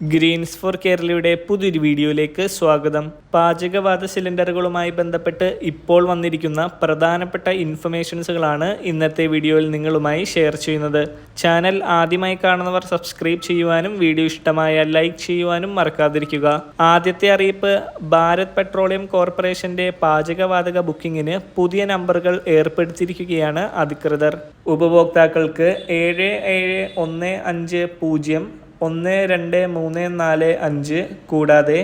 Green's four കേരളയുടെ പുതിയൊരു വീഡിയോയിലേക്ക് സ്വാഗതം. പാചകവാത സിലിണ്ടറുകളുമായി ബന്ധപ്പെട്ട് ഇപ്പോൾ വന്നിരിക്കുന്ന പ്രധാനപ്പെട്ട ഇൻഫർമേഷൻസുകളാണ് ഇന്നത്തെ വീഡിയോയിൽ നിങ്ങളുമായി ഷെയർ ചെയ്യുന്നത്. ചാനൽ ആദ്യമായി കാണുന്നവർ സബ്സ്ക്രൈബ് ചെയ്യുവാനും വീഡിയോ ഇഷ്ടമായാൽ ലൈക്ക് ചെയ്യുവാനും മറക്കാതിരിക്കുക. ആദ്യത്തെ അറിയിപ്പ്, ഭാരത് പെട്രോളിയം കോർപ്പറേഷന്റെ പാചകവാതക ബുക്കിങ്ങിന് പുതിയ നമ്പറുകൾ ഏർപ്പെടുത്തിയിരിക്കുകയാണ് അധികൃതർ. ഉപഭോക്താക്കൾക്ക് 7715012345 കൂടാതെ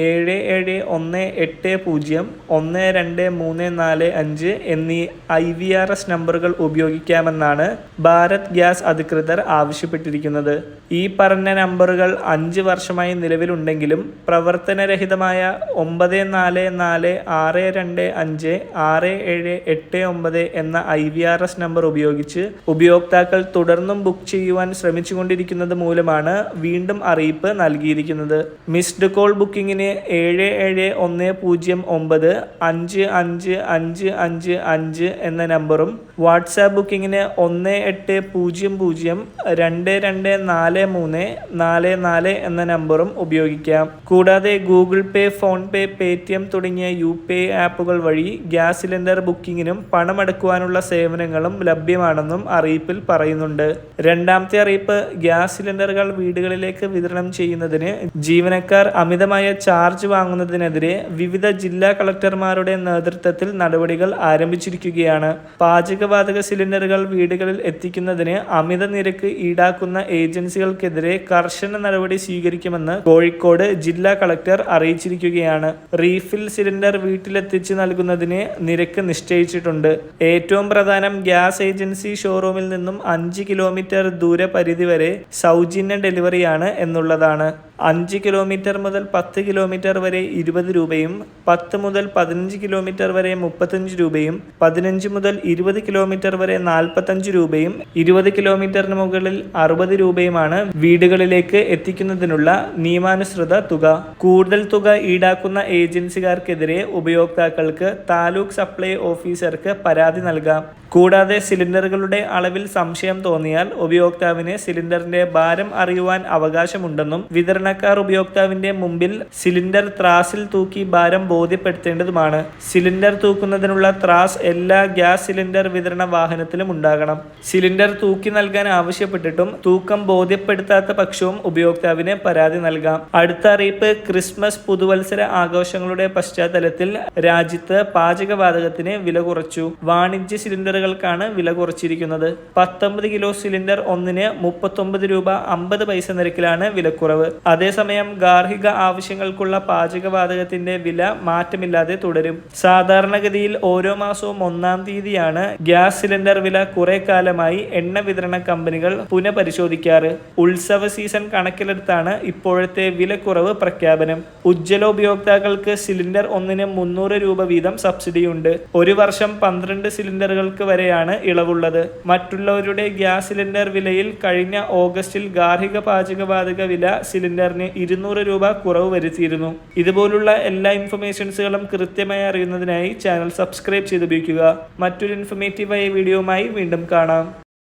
7718012345 എന്നീ IVRS നമ്പറുകൾ ഉപയോഗിക്കാമെന്നാണ് ഭാരത് ഗ്യാസ് അധികൃതർ ആവശ്യപ്പെട്ടിരിക്കുന്നത്. ഈ പറഞ്ഞ നമ്പറുകൾ 5 വർഷമായി നിലവിലുണ്ടെങ്കിലും പ്രവർത്തനരഹിതമായ 9446256789 എന്ന IVRS നമ്പർ ഉപയോഗിച്ച് ഉപയോക്താക്കൾ തുടർന്നും ബുക്ക് ചെയ്യുവാൻ ശ്രമിച്ചുകൊണ്ടിരിക്കുന്നത് മൂലമാണ് വീണ്ടും അറിയിപ്പ് നൽകിയിരിക്കുന്നത്. മിസ്ഡ് കോൾ ബുക്കിങ്ങിന് 7709555555 എന്ന നമ്പറും വാട്സാപ്പ് ബുക്കിങ്ങിന് 1800224344 എന്ന നമ്പറും ഉപയോഗിക്കാം. കൂടാതെ ഗൂഗിൾ പേ, ഫോൺ പേ, പേടിഎം തുടങ്ങിയ UPI ആപ്പുകൾ വഴി ഗ്യാസ് സിലിണ്ടർ ബുക്കിങ്ങിനും പണമടക്കുവാനുള്ള സേവനങ്ങളും ലഭ്യമാണെന്നും അറിയിപ്പിൽ പറയുന്നുണ്ട്. രണ്ടാമത്തെ അറിയിപ്പ്, ഗ്യാസ് സിലിണ്ടറുകൾ വീടുകളിലേക്ക് വിതരണം ചെയ്യുന്നതിന് ജീവനക്കാർ അമിതമായ ചാർജ് വാങ്ങുന്നതിനെതിരെ വിവിധ ജില്ലാ കളക്ടർമാരുടെ നേതൃത്വത്തിൽ നടപടികൾ ആരംഭിച്ചിരിക്കുകയാണ്. പാചകവാതക സിലിണ്ടറുകൾ വീടുകളിൽ എത്തിക്കുന്നതിന് അമിത നിരക്ക് ഈടാക്കുന്ന ഏജൻസികൾക്കെതിരെ കർശന നടപടി സ്വീകരിക്കുമെന്ന് കോഴിക്കോട് ജില്ലാ കളക്ടർ അറിയിച്ചിരിക്കുകയാണ്. റീഫിൽ സിലിണ്ടർ വീട്ടിലെത്തിച്ച് നൽകുന്നതിന് നിരക്ക് നിശ്ചയിച്ചിട്ടുണ്ട്. ഏറ്റവും പ്രധാനം, ഗ്യാസ് ഏജൻസി ഷോറൂമിൽ നിന്നും 5 കിലോമീറ്റർ ദൂരപരിധി വരെ സൗജന്യ ഡെലിവറിയാണ് എന്നുള്ളതാണ്. 5 കിലോമീറ്റർ മുതൽ 10 കിലോമീറ്റർ വരെ 20 രൂപയും 10 മുതൽ 15 കിലോമീറ്റർ വരെ 35 രൂപയും 15 മുതൽ 20 കിലോമീറ്റർ വരെ 45 രൂപയും 20 കിലോമീറ്ററിന് മുകളിൽ 60 രൂപയുമാണ് വീടുകളിലേക്ക് എത്തിക്കുന്നതിനുള്ള നിയമാനുസൃത തുക. കൂടുതൽ തുക ഈടാക്കുന്ന ഏജൻസിക്കാർക്കെതിരെ ഉപയോക്താക്കൾക്ക് താലൂക്ക് സപ്ലൈ ഓഫീസർക്ക് പരാതി നൽകാം. കൂടാതെ സിലിണ്ടറുകളുടെ അളവിൽ സംശയം തോന്നിയാൽ ഉപയോക്താവിന് സിലിണ്ടറിന്റെ ഭാരം അറിയുവാൻ അവകാശമുണ്ടെന്നും വിതരണക്കാർ ഉപയോക്താവിന്റെ മുമ്പിൽ സിലിണ്ടർ ത്രാസിൽ തൂക്കി ഭാരം ബോധ്യപ്പെടുത്തേണ്ടതുമാണ്. സിലിണ്ടർ തൂക്കുന്നതിനുള്ള ത്രാസ് എല്ലാ ഗ്യാസ് സിലിണ്ടർ വിതരണ വാഹനത്തിലും ഉണ്ടാകണം. സിലിണ്ടർ തൂക്കി നൽകാൻ ആവശ്യപ്പെട്ടിട്ടും തൂക്കം ബോധ്യപ്പെടുത്താത്ത പക്ഷവും ഉപയോക്താവിന് പരാതി നൽകാം. അടുത്ത അറിയിപ്പ്, ക്രിസ്മസ് പുതുവത്സര ആഘോഷങ്ങളുടെ പശ്ചാത്തലത്തിൽ രാജ്യത്ത് പാചകവാതകത്തിന് വില കുറച്ചു. വാണിജ്യ സിലിണ്ടറുകൾക്കാണ് വില കുറച്ചിരിക്കുന്നത്. 19 കിലോ സിലിണ്ടർ ഒന്നിന് 39 രൂപ 50 പൈസ നിരക്കിലാണ് വിലക്കുറവ്. അതേസമയം ഗാർഹിക ആവശ്യങ്ങൾക്കുള്ള പാചകവാതകത്തിന്റെ വില മാറ്റമില്ലാതെ തുടരും. സാധാരണഗതിയിൽ ഓരോ മാസവും 1-ാം തീയതിയാണ് ഗ്യാസ് സിലിണ്ടർ വില കുറെ കാലമായി എണ്ണ വിതരണ കമ്പനികൾ പുനഃപരിശോധിക്കാറ്. ഉത്സവ സീസൺ കണക്കിലെടുത്താണ് ഇപ്പോഴത്തെ വിലക്കുറവ് പ്രഖ്യാപനം. ഉജ്ജ്വല ഉപയോക്താക്കൾക്ക് സിലിണ്ടർ ഒന്നിന് 300 രൂപ വീതം സബ്സിഡിയുണ്ട്. ഒരു വർഷം 12 സിലിണ്ടറുകൾക്ക് വരെയാണ് ഇളവുള്ളത്. മറ്റുള്ളവരുടെ ഗ്യാസ് സിലിണ്ടർ വിലയിൽ കഴിഞ്ഞ ഓഗസ്റ്റിൽ ഗാർഹിക പാചകവാതക വില സിലിണ്ടറിന് 200 രൂപ കുറവ് വരുത്തിയിരുന്നു. ഇതുപോലുള്ള എല്ലാ ഇൻഫർമേഷൻസുകളും കൃത്യമായി അറിയുന്നതിനായി ചാനൽ സബ്സ്ക്രൈബ് ചെയ്ത് ഉപയോഗിക്കുക. മറ്റൊരു ഇൻഫർമേറ്റീവായ വീഡിയോയുമായി വീണ്ടും കാണാം.